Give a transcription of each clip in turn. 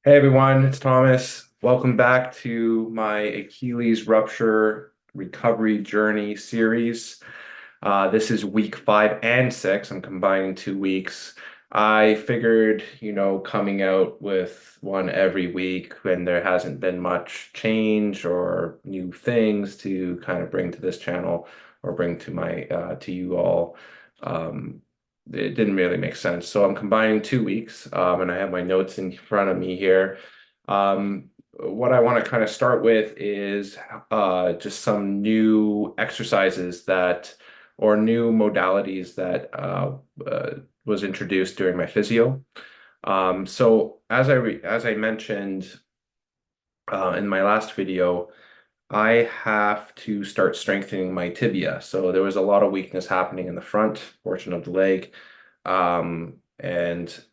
Hey everyone, it's Thomas. Welcome back to my Achilles Rupture Recovery Journey series. This is week 5 and 6. I'm combining 2 weeks. I figured, coming out with one every week when there hasn't been much change or new things to kind of bring to this channel or bring to to you all. Um, it didn't really make sense. So I'm combining 2 weeks, and I have my notes in front of me here. What I want to kind of start with is just some new exercises or new modalities that was introduced during my physio. So as I mentioned in my last video, I have to start strengthening my tibia. So there was a lot of weakness happening in the front portion of the leg. And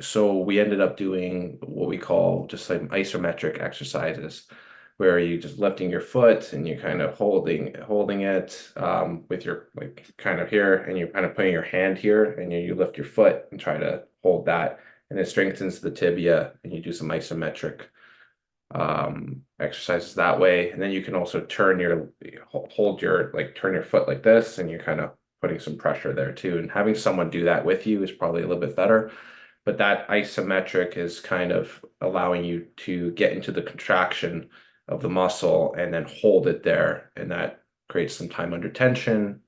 so we ended up doing what we call just like isometric exercises, where you just lifting your foot and you're kind of holding it with your like kind of here, and you're kind of putting your hand here, and you lift your foot and try to hold that, and it strengthens the tibia, and you do some isometric exercises that way. And then you can also turn your foot like this, and you're kind of putting some pressure there too. And having someone do that with you is probably a little bit better. But that isometric is kind of allowing you to get into the contraction of the muscle and then hold it there. And that creates some time under tension,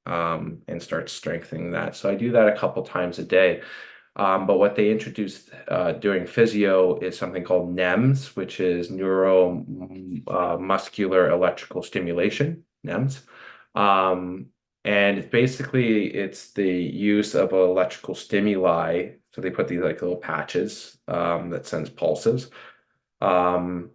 and starts strengthening that. So I do that a couple times a day. But what they introduced during physio is something called NEMS, which is neuro muscular electrical stimulation, NEMS. Um, and basically, it's the use of electrical stimuli. So they put these like little patches that sends pulses. Um,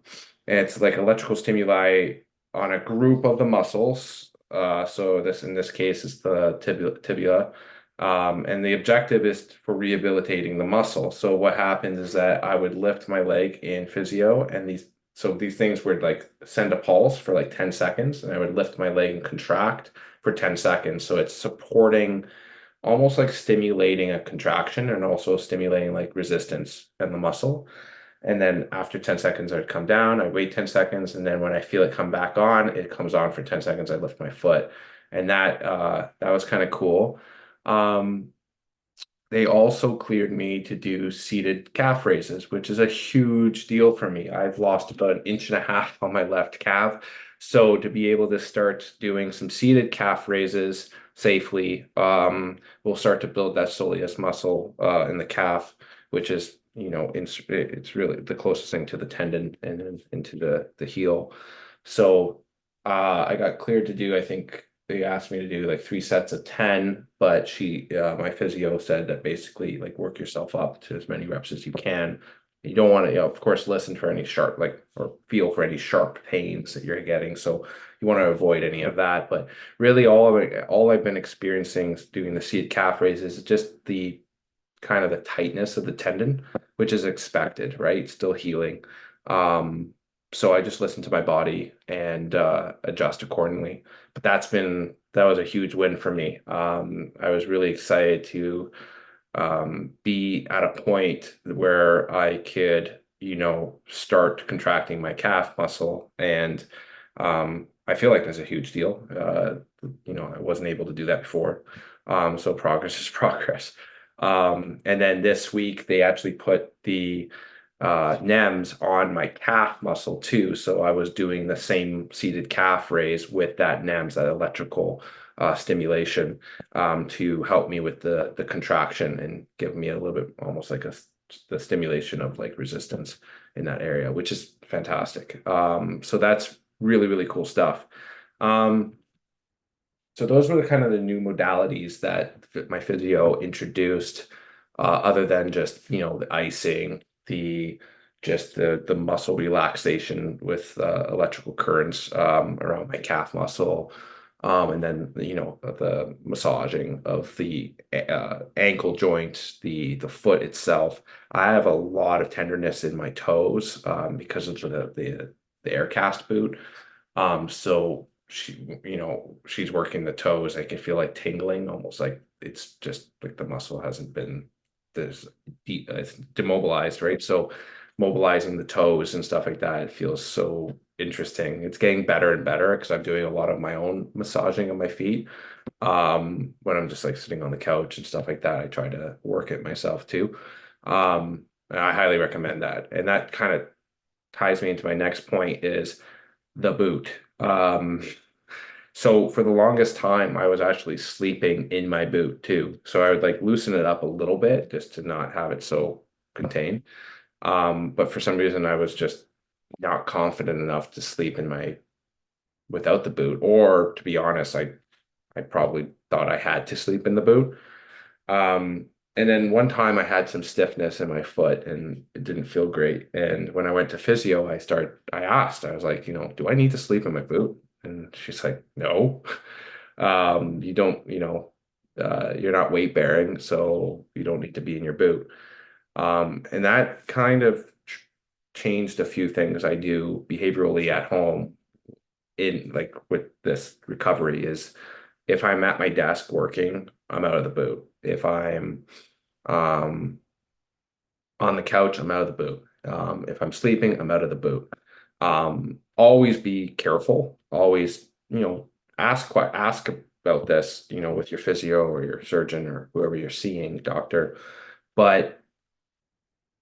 and it's like electrical stimuli on a group of the muscles. So this in this case is the tibia. And the objective is for rehabilitating the muscle. So what happens is that I would lift my leg in physio, and these things would like send a pulse for like 10 seconds, and I would lift my leg and contract for 10 seconds. So it's supporting, almost like stimulating a contraction and also stimulating like resistance in the muscle. And then after 10 seconds, I'd come down, I wait 10 seconds, and then when I feel it come back on, it comes on for 10 seconds, I lift my foot. And that was kind of cool. Um, they also cleared me to do seated calf raises, which is a huge deal for me. I've lost about an inch and a half on my left calf. So to be able to start doing some seated calf raises safely, we'll start to build that soleus muscle in the calf, which is, it's really the closest thing to the tendon and then into the heel. So I got cleared to do, I think they asked me to do like 3 sets of 10, but my physio said that basically like work yourself up to as many reps as you can. You don't want to, of course, listen for any sharp, like, or feel for any sharp pains that you're getting. So you want to avoid any of that. But really, all I've been experiencing doing the seated calf raises is just the kind of the tightness of the tendon, which is expected, right? Still healing. Um, so I just listen to my body and adjust accordingly. But that was a huge win for me. I was really excited to be at a point where I could, start contracting my calf muscle. And I feel like that's a huge deal. I wasn't able to do that before. So progress is progress. And then this week they actually put the NEMS on my calf muscle too. So I was doing the same seated calf raise with that NEMS, that electrical stimulation, to help me with the contraction and give me a little bit almost like the stimulation of like resistance in that area, which is fantastic. So that's really, really cool stuff. Um, so those were the kind of the new modalities that my physio introduced, other than just, the icing, the muscle relaxation with electrical currents around my calf muscle, and then the massaging of the ankle joint, the foot itself. I have a lot of tenderness in my toes because of the air cast boot. So she's working the toes. I can feel like tingling, almost like it's just like the muscle hasn't been this demobilized, right? So mobilizing the toes and stuff like that. It feels so interesting. It's getting better and better because I'm doing a lot of my own massaging of my feet. When I'm just like sitting on the couch and stuff like that, I try to work it myself too. And I highly recommend that. And that kind of ties me into my next point is the boot. So for the longest time, I was actually sleeping in my boot too. So I would like loosen it up a little bit just to not have it so contained. But for some reason, I was just not confident enough to sleep in my without the boot. Or to be honest, I probably thought I had to sleep in the boot. And then one time I had some stiffness in my foot and it didn't feel great. And when I went to physio, I asked, I was like, do I need to sleep in my boot? And she's like, no, you don't, you're not weight bearing, so you don't need to be in your boot. And that kind of changed a few things I do behaviorally at home in like with this recovery is if I'm at my desk working, I'm out of the boot. If I'm um, on the couch, I'm out of the boot. If I'm sleeping, I'm out of the boot. Always be careful. Always, ask about this, with your physio or your surgeon or whoever you're seeing, doctor. But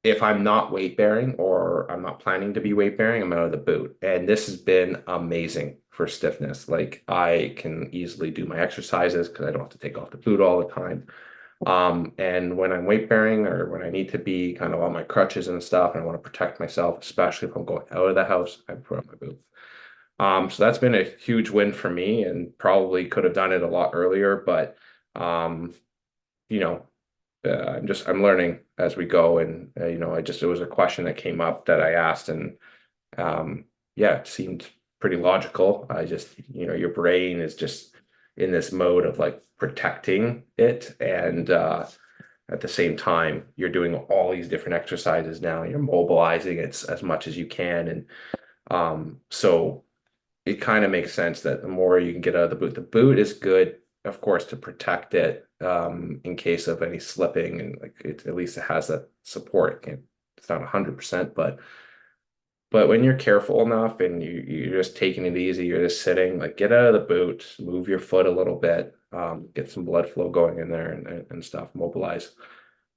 if I'm not weight bearing or I'm not planning to be weight bearing, I'm out of the boot. And this has been amazing for stiffness. Like I can easily do my exercises because I don't have to take off the boot all the time. And when I'm weight bearing or when I need to be kind of on my crutches and stuff, and I want to protect myself, especially if I'm going out of the house, I put on my boot. So that's been a huge win for me and probably could have done it a lot earlier, but um, you know, I'm learning as we go. And it was a question that came up that I asked and yeah, it seemed pretty logical. I just, your brain is just in this mode of like protecting it. And at the same time, you're doing all these different exercises now. You're mobilizing it as much as you can. And so it kind of makes sense that the more you can get out of the boot is good, of course, to protect it in case of any slipping. And like at least it has that support. It's not 100%, but when you're careful enough and you're just taking it easy, you're just sitting, like get out of the boot, move your foot a little bit, get some blood flow going in there and stuff, mobilize.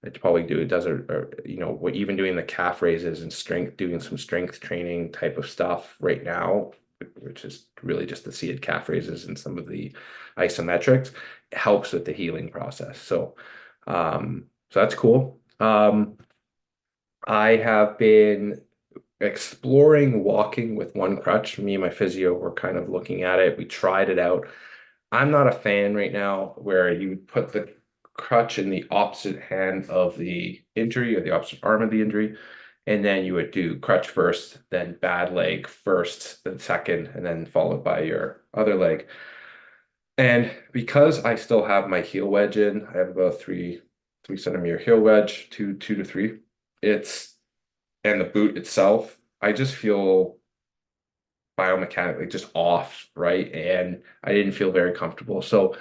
It probably do. It does even doing the calf raises and strength, doing some strength training type of stuff right now, which is really just the seated calf raises and some of the isometrics, helps with the healing process. So that's cool. I have been exploring walking with one crutch. Me and my physio were kind of looking at it. We tried it out. I'm not a fan right now where you put the crutch in the opposite hand of the injury or the opposite arm of the injury. And then you would do crutch first, then bad leg first, then second, and then followed by your other leg. And because I still have my heel wedge in, I have about three centimeter heel wedge, two to three. It's and the boot itself, I just feel biomechanically just off, right? And I didn't feel very comfortable. So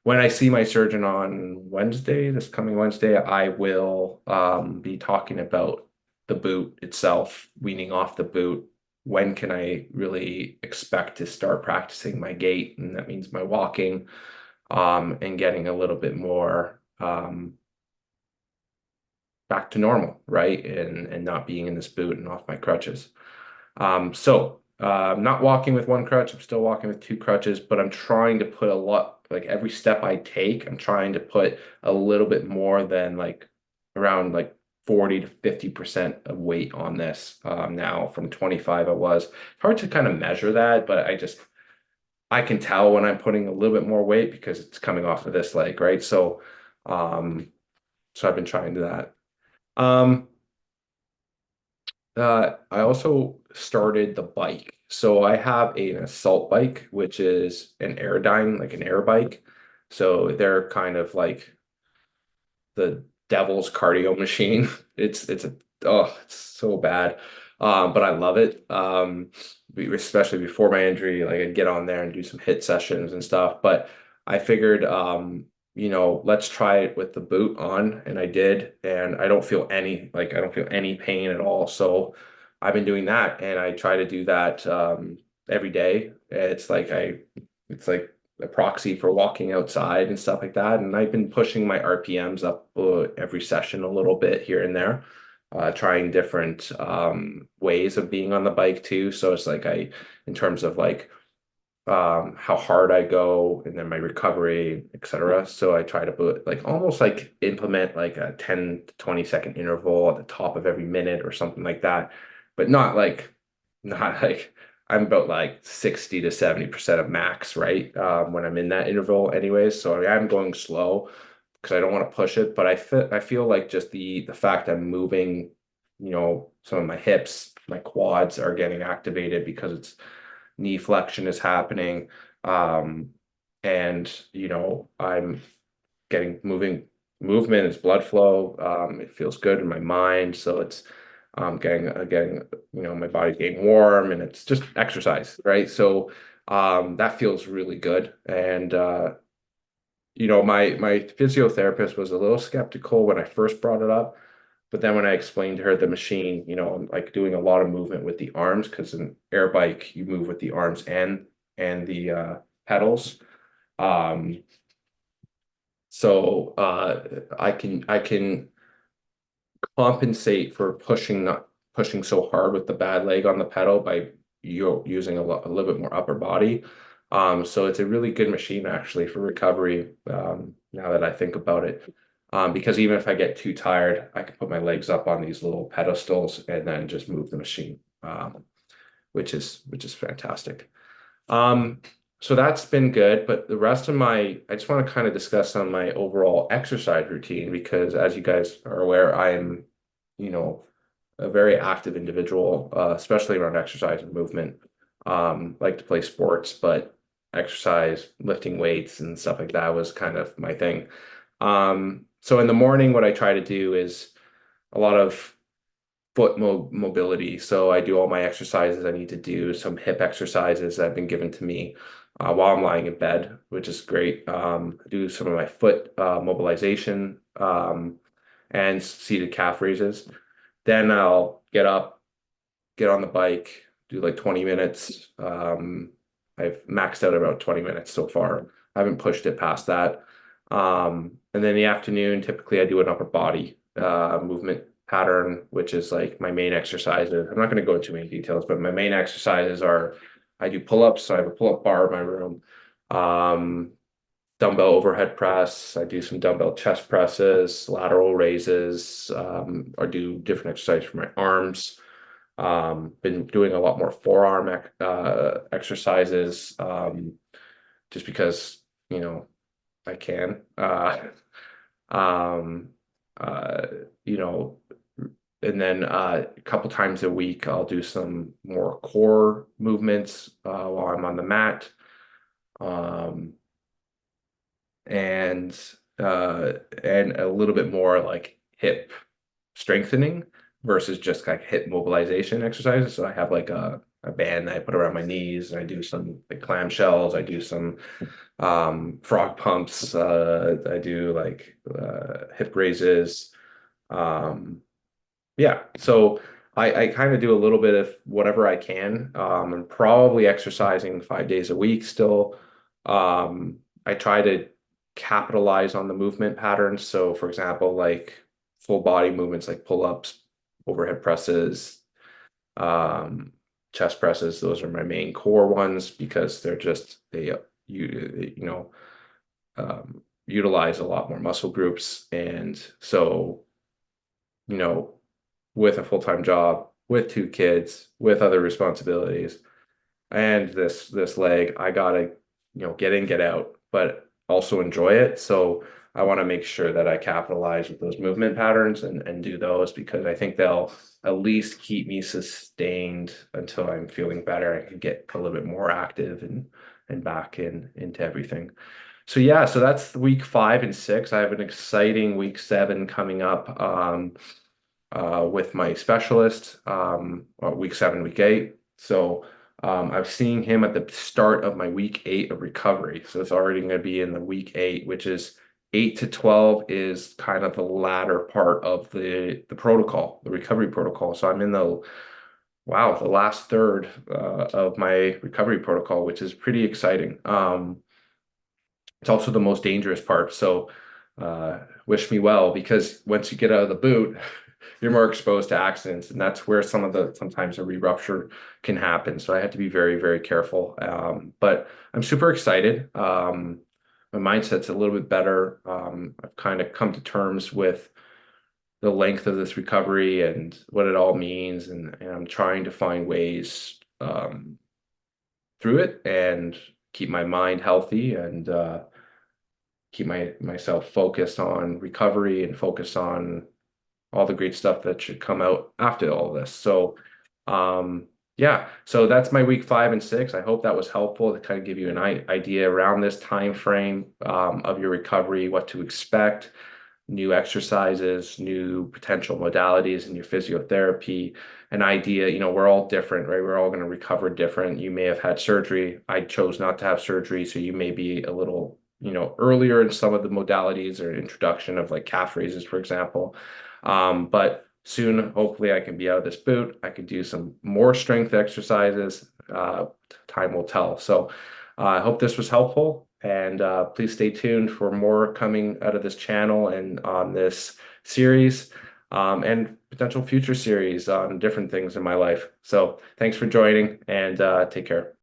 when I see my surgeon on Wednesday, this coming Wednesday, I will be talking about the boot itself, weaning off the boot. When can I really expect to start practicing my gait? And that means my walking, and getting a little bit more back to normal, right? And not being in this boot and off my crutches. I'm not walking with one crutch. I'm still walking with two crutches, but I'm trying to put a lot, like every step I take, I'm trying to put a little bit more than like around like 40 to 50% of weight on this now from 25 I was. It's hard to kind of measure that, but I can tell when I'm putting a little bit more weight because it's coming off of this leg, right? So I've been trying to that. Um, I also started the bike. So I have an assault bike, which is an Airdyne, like an air bike. So they're kind of like the devil's cardio machine. It's so bad. But I love it. Especially before my injury, like I'd get on there and do some hit sessions and stuff. But I figured, let's try it with the boot on. And I did, and I don't feel any pain at all. So I've been doing that, and I try to do that every day. It's like a proxy for walking outside and stuff like that. And I've been pushing my RPMs up every session a little bit here and there, trying different ways of being on the bike too. So it's like in terms of like how hard I go and then my recovery, etc. So I try to put like almost like implement like a 10 to 20-second interval at the top of every minute or something like that, but not like I'm about like 60 to 70% of max, right? When I'm in that interval anyways. So I'm going slow because I don't want to push it, but I feel like just the fact I'm moving, some of my hips, my quads are getting activated because it's knee flexion is happening. Um, and I'm getting movement is blood flow. It feels good in my mind. So it's getting, my body getting warm and it's just exercise, right? So that feels really good. And my physiotherapist was a little skeptical when I first brought it up. But then when I explained to her the machine, I'm like doing a lot of movement with the arms because in air bike you move with the arms and the pedals. Um, so I can compensate for not pushing so hard with the bad leg on the pedal by using a little bit more upper body. So it's a really good machine actually for recovery. Now that I think about it. Because even if I get too tired, I can put my legs up on these little pedestals and then just move the machine, which is fantastic. Um, so that's been good, but I just want to kind of discuss on my overall exercise routine because as you guys are aware, I'm, you know, a very active individual, especially around exercise and movement. Like to play sports, but exercise, lifting weights and stuff like that was kind of my thing. So in the morning, what I try to do is a lot of foot mobility. So I do all my exercises I need to do, some hip exercises that have been given to me while I'm lying in bed, which is great. I do some of my foot mobilization and seated calf raises. Then I'll get up, get on the bike, do like 20 minutes. I've maxed out about 20 minutes so far. I haven't pushed it past that. And then in the afternoon, typically I do an upper body movement pattern, which is like my main exercises. I'm not going to go into many details, but my main exercises are I do pull-ups. So I have a pull-up bar in my room. Um, Dumbbell overhead press. I do some dumbbell chest presses, lateral raises, or do different exercises for my arms. Been doing a lot more forearm exercises, just because, I can. Um, uh, you know, and then a couple times a week, I'll do some more core movements while I'm on the mat. Um, and and a little bit more like hip strengthening versus just like hip mobilization exercises. So I have like a band that I put around my knees and I do some like clamshells, I do some frog pumps, I do like hip raises. Um, yeah, so I kind of do a little bit of whatever I can. I'm probably exercising 5 days a week still. I try to capitalize on the movement patterns. So, for example, like full body movements like pull-ups, overhead presses, um, chest presses. Those are my main core ones because utilize a lot more muscle groups. And so, you know, with a full-time job, with two kids, with other responsibilities, and this leg, I gotta, get in, get out, but also enjoy it. So I want to make sure that I capitalize with those movement patterns and do those because I think they'll at least keep me sustained until I'm feeling better. I can get a little bit more active and back into everything. So yeah, so that's week 5 and 6. I have an exciting week 7 coming up. With my specialist, week 7, week 8. So I'm seeing him at the start of my week 8 of recovery. So it's already going to be in the week 8, which is 8 to 12 is kind of the latter part of the protocol, the recovery protocol. So I'm in the last third of my recovery protocol, which is pretty exciting. It's also the most dangerous part. So wish me well, because once you get out of the boot, you're more exposed to accidents, and that's where sometimes a re-rupture can happen. So I have to be very, very careful. But I'm super excited. My mindset's a little bit better. I've kind of come to terms with the length of this recovery and what it all means, and I'm trying to find ways through it and keep my mind healthy and keep myself focused on recovery and focus on all the great stuff that should come out after all this. So, yeah, so that's my week 5 and 6. I hope that was helpful to kind of give you an idea around this time frame of your recovery, what to expect, new exercises, new potential modalities in your physiotherapy, an idea, we're all different, right? We're all going to recover different. You may have had surgery. I chose not to have surgery, so you may be a little, earlier in some of the modalities or introduction of like calf raises, for example. But soon, hopefully, I can be out of this boot. I can do some more strength exercises. Time will tell. So I hope this was helpful. And please stay tuned for more coming out of this channel and on this series and potential future series on different things in my life. So thanks for joining, and take care.